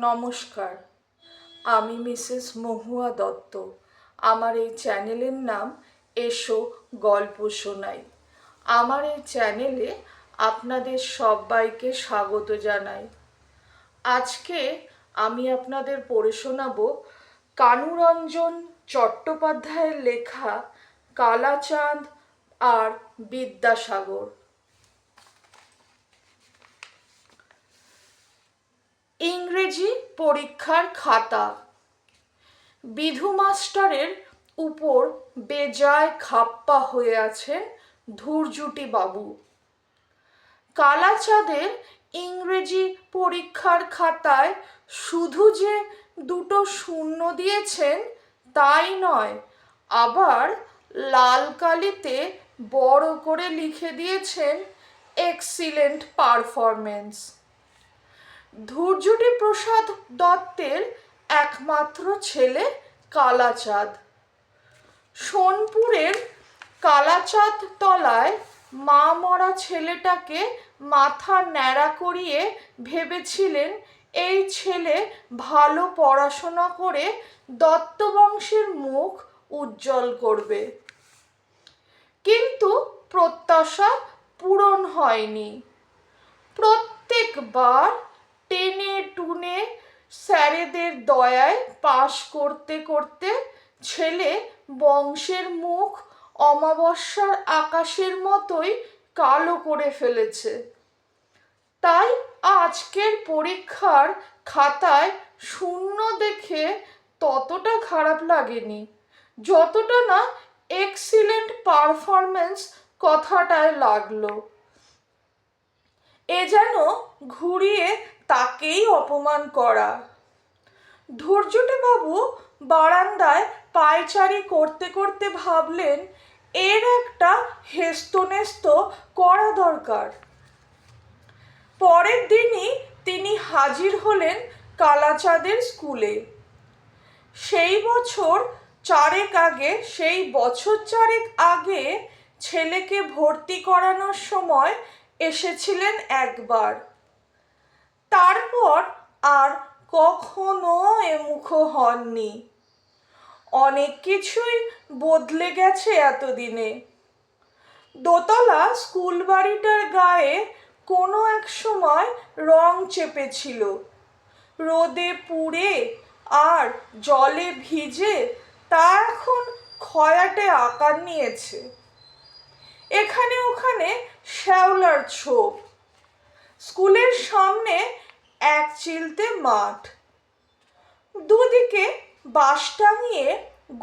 নমস্কার, আমি মিসেস মহুয়া দত্ত। আমার এই চ্যানেলের নাম এসো গল্প শোনাই। আমার এই চ্যানেলে আপনাদের সবাইকে স্বাগত জানাই। আজকে আমি আপনাদের পড়ে শোনাবো কানুরঞ্জন চট্টোপাধ্যায়ের লেখা কালাচাঁদ আর বিদ্যাসাগর। ইংরেজি পরীক্ষার খাতা। বিধু মাস্টারের উপর বেজায় খাপ্পা হয়ে আছেন ধূর্জুটি বাবু। কালাচাঁদের ইংরেজি পরীক্ষার খাতায় শুধু যে দুটো শূন্য দিয়েছেন তাই নয়, আবার লাল কালিতে বড় করে লিখে দিয়েছেন এক্সিলেন্ট পারফরমেন্স। ধূর্জুটি প্রসাদ দত্তের একমাত্র ছেলে কালাচাঁদ। সোনপুরের কালাচাঁদ তলায় মা মরা ছেলেটাকে মাথা ন্যাড়া করিয়ে ভেবেছিলেন এই ছেলে ভালো পড়াশোনা করে দত্ত বংশের মুখ উজ্জ্বল করবে। কিন্তু প্রত্যাশা পূরণ হয়নি। প্রত্যেকবার টেনে টুনে স্যারেদের দয়ায় পাশ করতে করতে ছেলে বংশের মুখ অমাবস্যার আকাশের মতোই কালো করে ফেলেছে। তাই আজকের পরীক্ষার খাতায় শূন্য দেখে ততটা খারাপ লাগেনি যতটা না এক্সিলেন্ট পারফরমেন্স কথাটায় লাগলো। এ যেন ঘুরিয়ে তাকেই অপমান করা। ধূর্জুটি বাবু বারান্দায় পায়চারি করতে করতে ভাবলেন এর একটা হেস্তনেস্ত করা দরকার। পরের দিনই তিনি হাজির হলেন কালাচাঁদের স্কুলে। সেই বছর চারেক আগে ছেলেকে ভর্তি করানোর সময় এসেছিলেন একবার। তারপর আর কখনো এমুখো হননি। অনেক কিছুই বদলে গেছে এতদিনে। দোতলা স্কুল বাড়িটার গায়ে কোনো এক সময় রং চেপেছিল। রোদে পুড়ে আর জলে ভিজে তা এখন খয়াটে আকার নিয়েছে। এখানে ওখানে শ্যাওলার ছোপ। স্কুলের সামনে এক চিলতে মাঠ। দুদিকে বাঁশ টাঙিয়ে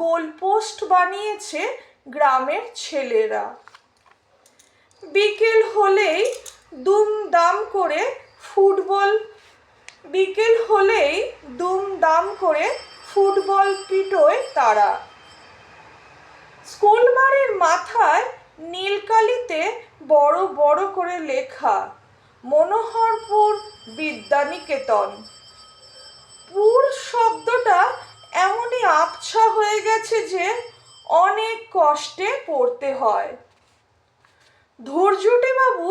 গোলপোস্ট বানিয়েছে গ্রামের ছেলেরা। বিকেল হলেই দুমদাম করে ফুটবল পিটোয় তারা। স্কুল বাড়ির মাথায় নীলকালিতে বড় বড় করে লেখা মনোহরপুর বিদ্যানিকেতন। পুর শব্দটা এমনই আবছা হয়ে গেছে যে অনেক কষ্টে পড়তে হয়। ধূর্জুটি বাবু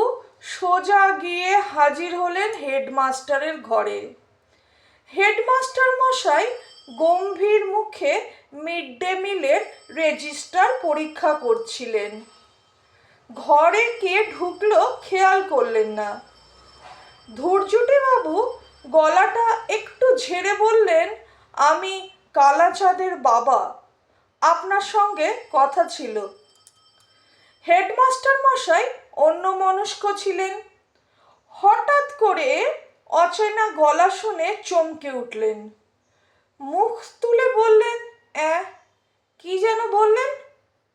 সোজা গিয়ে হাজির হলেন হেডমাস্টারের ঘরে। হেডমাস্টার মশাই গম্ভীর মুখে মিড ডে মিলের রেজিস্টার পরীক্ষা করছিলেন। ঘরে কে ঢুকলো খেয়াল করলেন না। ধূর্জুটি বাবু গলাটা একটু ঝেড়ে বললেন, আমি কালাচাঁদের বাবা, আপনার সঙ্গে কথা ছিল। হেডমাস্টার মশাই অন্যমনস্ক ছিলেন। হঠাৎ করে অচেনা গলা শুনে চমকে উঠলেন। মুখ তুলে বললেন, কি যেন বললেন?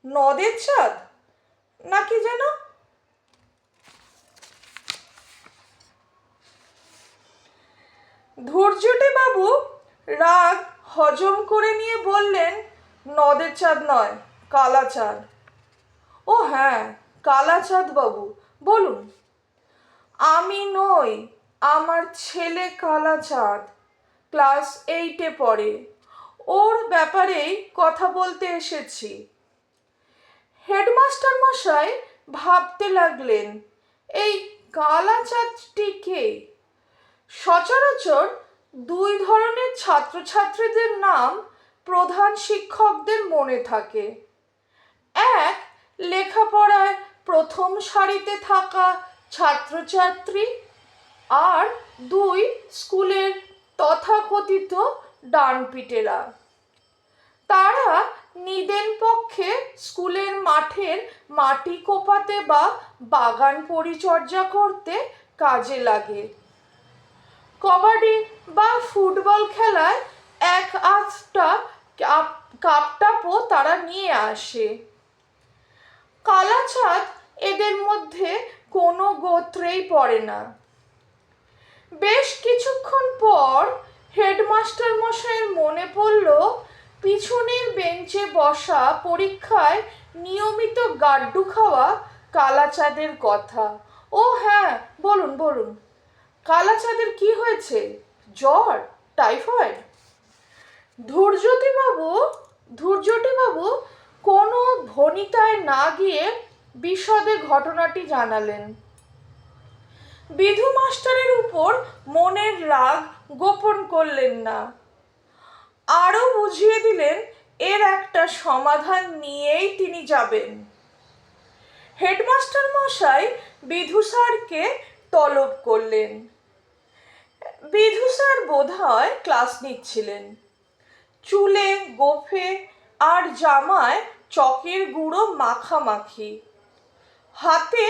নদের চাঁদ নাকি যেন? ধূর্জুটি বাবু রাগ হজম করে নিয়ে বললেন, নদের চাঁদ নয়, কালাচাঁদ। ও হ্যাঁ, কালাচাঁদ বাবু, বলুন। আমি নই, আমার ছেলে কালাচাঁদ, ক্লাস 8-এ পড়ে। ওর ব্যাপারেই কথা বলতে এসেছি। হেডমাস্টার মশাই ভাবতে লাগলেন, এই কালাচাঁদটি কে? সচরাচর দুই ধরনের ছাত্রছাত্রীদের নাম প্রধান শিক্ষকদের মনে থাকে। এক, লেখাপড়ায় প্রথম সারিতে থাকা ছাত্রছাত্রী, আর দুই, স্কুলের তথাকথিত ডানপিটেরা। তারা নিদেন পক্ষে স্কুলের মাঠের মাটি কোপাতে বা বাগান পরিচর্যা করতে কাজে লাগে। কবাডি বা ফুটবল খেলায় এক আধটা কাপটাপও তারা নিয়ে আসে। কালাচাঁদ এদের মধ্যে কোনো গোত্রেই পড়ে না। বেশ কিছুক্ষণ পর হেডমাস্টার মশাইয়ের মনে পড়ল পিছনের বেঞ্চে বসা পরীক্ষায় নিয়মিত গাড্ডু খাওয়া কালাচাঁদের কথা। ও হ্যাঁ, বলুন বলুন, কালাচাঁদের কি হয়েছে? জ্বর? টাইফয়েড? ধূর্যটিবাবু কোনো ভনিতায় না গিয়ে বিশদে ঘটনাটি জানালেন। বিধু মাস্টারের উপর মনের রাগ গোপন করলেন না, আরও বুঝিয়ে দিলেন এর একটা সমাধান নিয়েই তিনি যাবেন। হেডমাস্টার মশাই বিধু স্যারকে তলব করলেন। বিধু স্যার বোধহয় ক্লাস নিচ্ছিলেন। চুলে গোফে আর জামায় চকের গুঁড়ো মাখামাখি, হাতে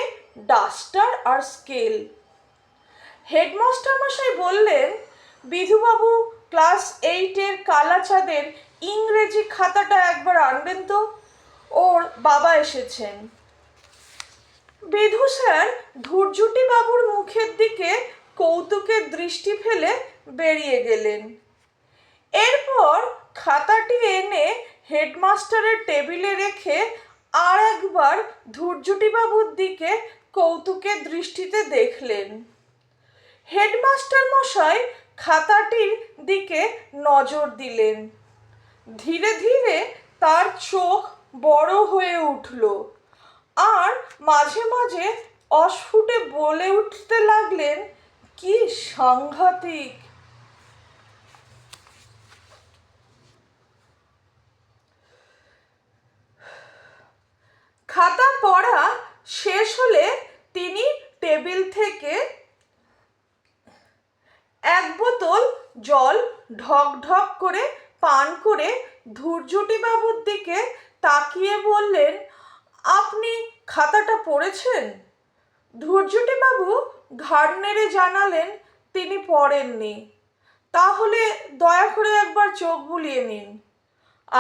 ডাস্টার আর স্কেল। হেডমাস্টার মশাই বললেন, বিধুবাবু, ক্লাস 8-এর কালাচাঁদের ইংরেজি খাতাটা একবার আনবেন তো, ওর বাবা এসেছেন। বিধু স্যার ধূর্যটিবাবুর মুখের দিকে কৌতুকের দৃষ্টি ফেলে বেরিয়ে গেলেন। এরপর খাতাটি এনে হেডমাস্টারের টেবিলে রেখে আর একবার ধূর্যটিবাবুর দিকে কৌতুকের দৃষ্টিতে দেখলেন। হেডমাস্টার মশাই খাতাটির দিকে নজর দিলেন। ধীরে ধীরে তার চোখ বড় হয়ে উঠল আর মাঝে মাঝে অস্ফুটে বলে উঠতে লাগলেন, কি সাংঘাতিক! খাতা পড়া শেষ হলে তিনি টেবিল থেকে এক বোতল জল ঢক ঢক করে পান করে ধূর্যটিবাবুর দিকে তাকিয়ে বললেন, আপনি খাতাটা পড়েছেন? ধূর্যটিবাবু ঘাড় নেড়ে জানালেন তিনি পড়েননি। তাহলে দয়া করে একবার চোখ বুলিয়ে নিন।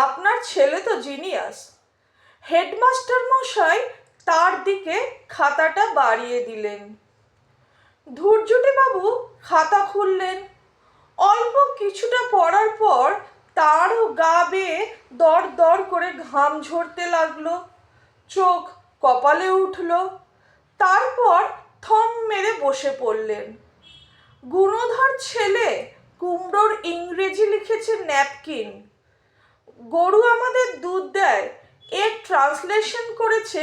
আপনার ছেলে তো জিনিয়াস। হেডমাস্টার মশাই তার দিকে খাতাটা বাড়িয়ে দিলেন। ধূর্যটিবাবু খাতা খুললেন। অল্প কিছুটা পড়ার পর তারও গা বেয়ে দর দর করে ঘাম ঝরতে লাগলো, চোখ কপালে উঠল। তারপর থম মেরে বসে পড়লেন। গুণধর ছেলে কুমড়োর ইংরেজি লিখেছে ন্যাপকিন। গরু আমাদের দুধ দেয়, এর ট্রান্সলেশন করেছে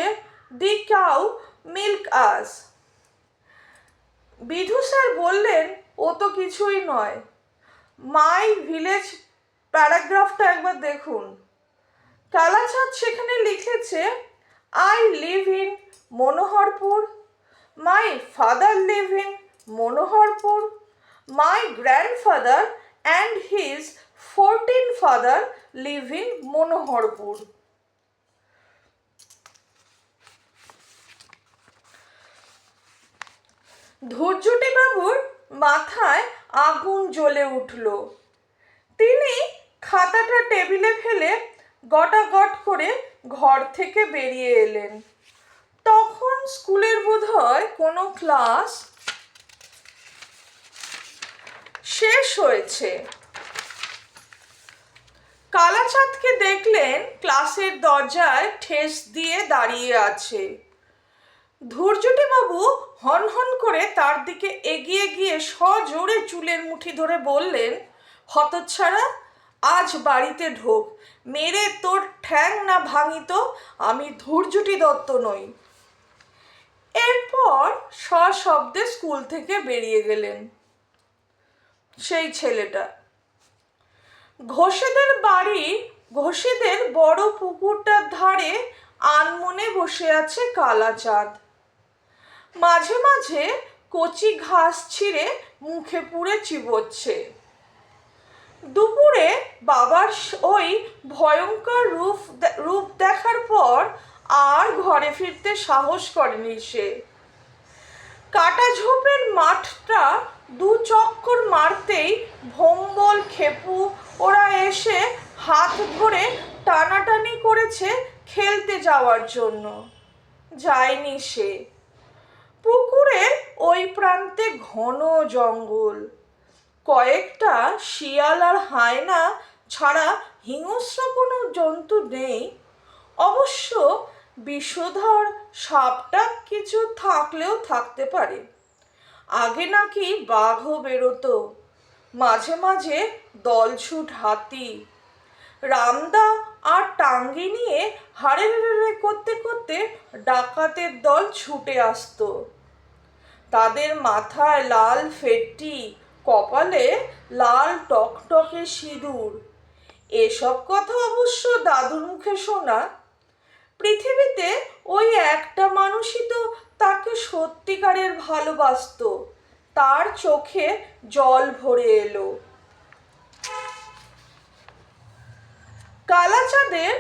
the cow milk us. Bidhu sir বললেন, ও তো কিছুই নয়। মাই ভিলেজ প্যারাগ্রাফটা একবার দেখুন। কালাচাঁদ সেখানে লিখেছে, I live in Manoharpur, my father live in Manoharpur, my grandfather and his 14 father live in Manoharpur. ধূর্যটিবাবুর মাথায় আগুন জ্বলে উঠল। তিনি খাতাটা টেবিলে ফেলে গটাগট করে ঘর থেকে বেরিয়ে এলেন। তখন স্কুলের বোধহয় কোনো ক্লাস শেষ হয়েছে। কালাচাঁদকে দেখলেন ক্লাসের দরজায় ঠেস দিয়ে দাঁড়িয়ে আছে। ধূর্যটিবাবু হনহন করে তার দিকে এগিয়ে গিয়ে সজোরে চুলের মুঠি ধরে বললেন, হতচ্ছাড়া, আজ বাড়িতে ঢোক, মেরে তোর ঠ্যাং না ভাঙিত আমি ধূর্যটি দত্ত নই। এরপর সশব্দে স্কুল থেকে বেরিয়ে গেলেন। সেই ছেলেটা। ঘোষেদের বড় পুকুরটার ধারে আনমনে বসে আছে কালাচাঁদ। মাঝে মাঝে কচি ঘাস ছিঁড়ে মুখে পুরে চিবোচ্ছে। দুপুরে বাবার ওই ভয়ঙ্কর রূপ দেখার পর আর ঘরে ফিরতে সাহস করেনি সে। কাটাঝোপের মাঠটা দু চক্কর মারতেই ভোম্বল, খেপু ওরা এসে হাত ধরে টানাটানি করেছে খেলতে যাওয়ার জন্য। যায়নি সে। পুকুরের ওই প্রান্তে ঘন জঙ্গল। কয়েকটা শিয়াল আর হায়না ছাড়া হিংস্র কোনো জন্তু নেই। অবশ্য বিষধর সাপটা কিছু থাকলেও থাকতে পারে। আগে নাকি বাঘও বেরোতো, মাঝে মাঝে দলছুট হাতি। রামদা আর টাঙ্গি নিয়ে হাড়ে করতে করতে ডাকাতের দল ছুটে আসতো। তাদের মাথায় লাল ফেট্টি, কপালে লাল টকটকে সিঁদুর। এসব কথা অবশ্য দাদুর মুখে শোনা। পৃথিবীতে ওই একটা মানুষই তো তাকে সত্যিকারের ভালোবাসতো। তার চোখে জল ভরে এলো। কালাচাঁদের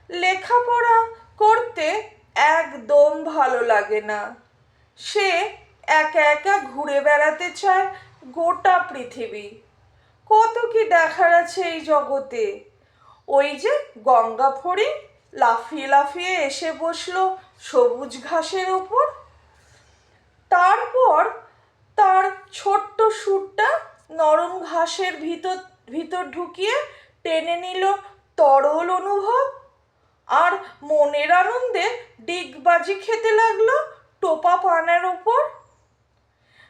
লেখাপড়া করতে একদম ভালো লাগে না। সে একা একা ঘুরে বেড়াতে চায় গোটা পৃথিবী। কত কি দেখার আছে এই জগতে। ওই যে গঙ্গা ফড়িং লাফিয়ে লাফিয়ে এসে বসলো সবুজ ঘাসের ওপর। তারপর তার ছোট্ট সুরটা নরম ঘাসের ভিতর ঢুকিয়ে টেনে নিল তরল অনুভব। আর মনের আনন্দে ডিগবাজি খেতে লাগলো টোপা পানার ওপর।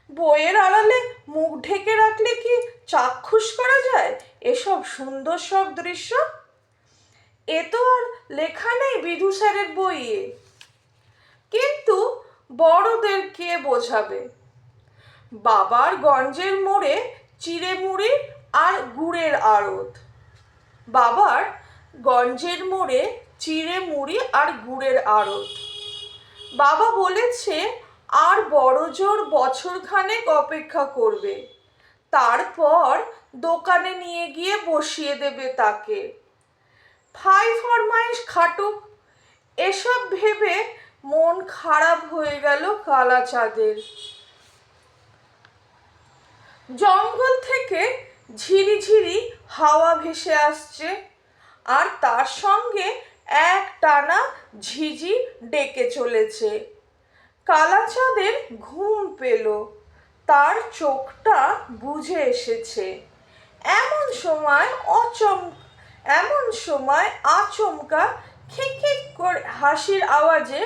বইয়ের আড়ালে মুখ ঢেকে রাখলে কি চাক্ষুষ করা যায় এসব সুন্দর সব দৃশ্য? এ তো আর লেখা নেই বিধু স্যারের বইয়ে। কিন্তু বড়দের কে বোঝাবে? বাবার গঞ্জের মোড়ে চিড়ে মুড়ি আর গুড়ের আড়ত। বাবার গঞ্জের মোড়ে চিড়ে মুড়ি আর গুড়ের আড়ত। বাবা বলেছে আর বড় জোর বছরখানেক অপেক্ষা করবে, তারপর দোকানে নিয়ে গিয়ে বসিয়ে দেবে তাকে। ফাই ফরমাইশ খাটুক, এসব ভেবে মন খারাপ হয়ে গেল কালাচাঁদের। জঙ্গল থেকে ঝিরিঝিরি হাওয়া ভেসে আসছে, আর তার সঙ্গে এক টানা ঝিঝি ডেকে চলেছে। কালাচাঁদের ঘুম পেল, তার চোখটা বুজে এসেছে। এমন সময় আচমকা খিকখিক করে হাসির আওয়াজে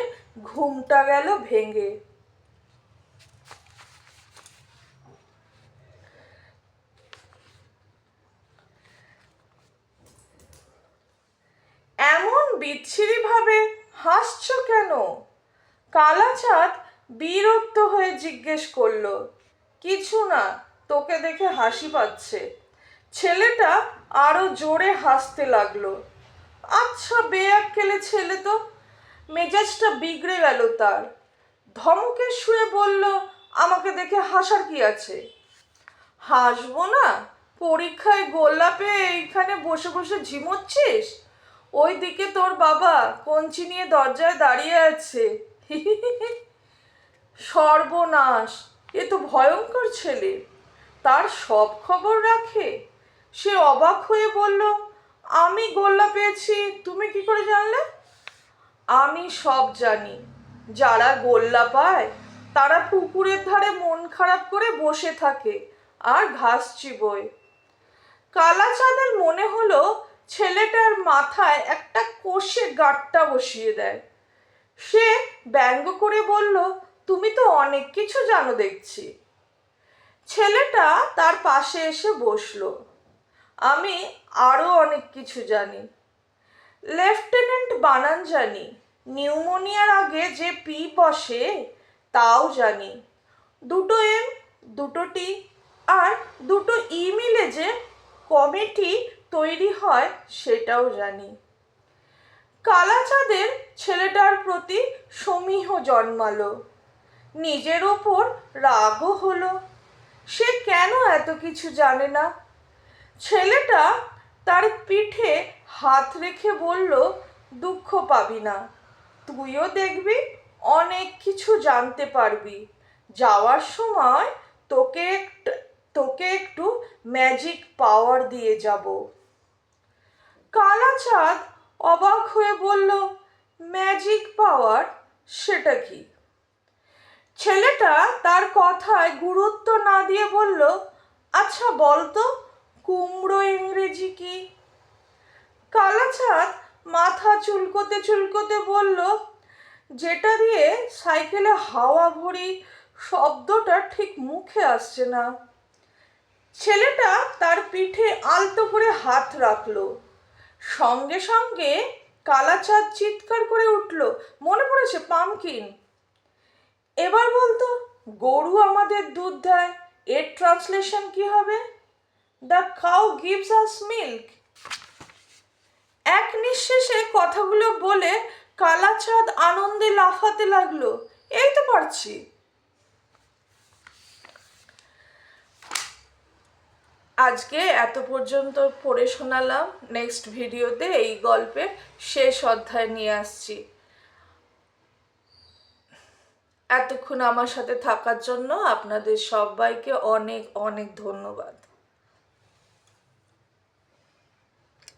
ঘুমটা গেল ভেঙে। এমন বিচ্ছিরি ভাবে হাসছো কেন? কালাচাঁদ বিরক্ত হয়ে জিজ্ঞেস করলো। কিছু না, তোকে দেখে হাসি পাচ্ছে। ছেলেটা আরো জোরে হাসতে লাগলো। আচ্ছা বেয়াক্কেলে ছেলে তো। মেজাজটা বিগড়ে গেল তার। ধমকে শুয়ে বলল, আমাকে দেখে হাসার কি আছে? হাসবো না? পরীক্ষায় গোল্লা পেয়ে এইখানে বসে বসে ঝিমোচ্ছিস? ওই দিকে তোর বাবা কঞ্চি নিয়ে দরজায় দাঁড়িয়ে আছে। সর্বনাশ, এ তো ভয়ঙ্কর ছেলে। তার সব খবর রাখে। সে অবাক হয়ে বলল, আমি গোল্লা পেয়েছি তুমি কি করে জানলে? আমি সব জানি। যারা গোল্লা পায় তারা পুকুরের ধারে মন খারাপ করে বসে থাকে আর ঘাস চিবোয়। কালাচাঁদের মনে হলো ছেলেটার মাথায় একটা কষে গাঁটটা বসিয়ে দেয়। সে ব্যঙ্গ করে বলল, তুমি তো অনেক কিছু জানো দেখছি। ছেলেটা তার পাশে এসে বসলো। আমি আরো অনেক কিছু জানি। লেফটেন্যান্ট বানান জানি। নিউমোনিয়ার আগে যে পি বসে তাও জানি। দুটো এম, দুটো টি, আর দুটো মিলে যে কমিটি তৈরি হয় সেটাও জানি। কালাচাঁদের ছেলেটার প্রতি সমীহ জন্মালো, নিজের ওপর রাগও হলো। সে কেন এত কিছু জানে না? ছেলেটা তার পিঠে হাত রেখে বলল, দুঃখ পাবি না, তুইও দেখবি অনেক কিছু জানতে পারবি। যাওয়ার সময় তোকে একটু ম্যাজিক পাওয়ার দিয়ে যাব। কালাচাঁদ অবাক হয়ে বলল, ম্যাজিক পাওয়ার, সেটা কি? ছেলেটা তার কথায় গুরুত্ব না দিয়ে বলল, আচ্ছা বলতো কুমড়ো ইংরেজি কি? কালাচাঁদ মাথা চুলকোতে চুলকোতে বলল, যেটা দিয়ে সাইকেলে হাওয়া ভরি, শব্দটা ঠিক মুখে আসছে না। ছেলেটা তার পিঠে আলতো করে হাত রাখলো। সঙ্গে সঙ্গে কালাচাঁদ চিৎকার করে উঠল, মনে পড়েছে, পামকিন। এবার বলতো, গরু আমাদের দুধ দেয়, এর ট্রান্সলেশন কি হবে? The cow gives us milk. এক নিঃশেষে কথাগুলো বলে কালাচাঁদ আনন্দে লাফাতে লাগলো। এই তো পারছি। আজকে এত পর্যন্ত পড়ে শোনালাম। নেক্সট ভিডিওতে এই গল্পের শেষ অধ্যায় নিয়ে আসছি। এতক্ষণ আমার সাথে থাকার জন্য আপনাদের সবাইকে অনেক অনেক ধন্যবাদ।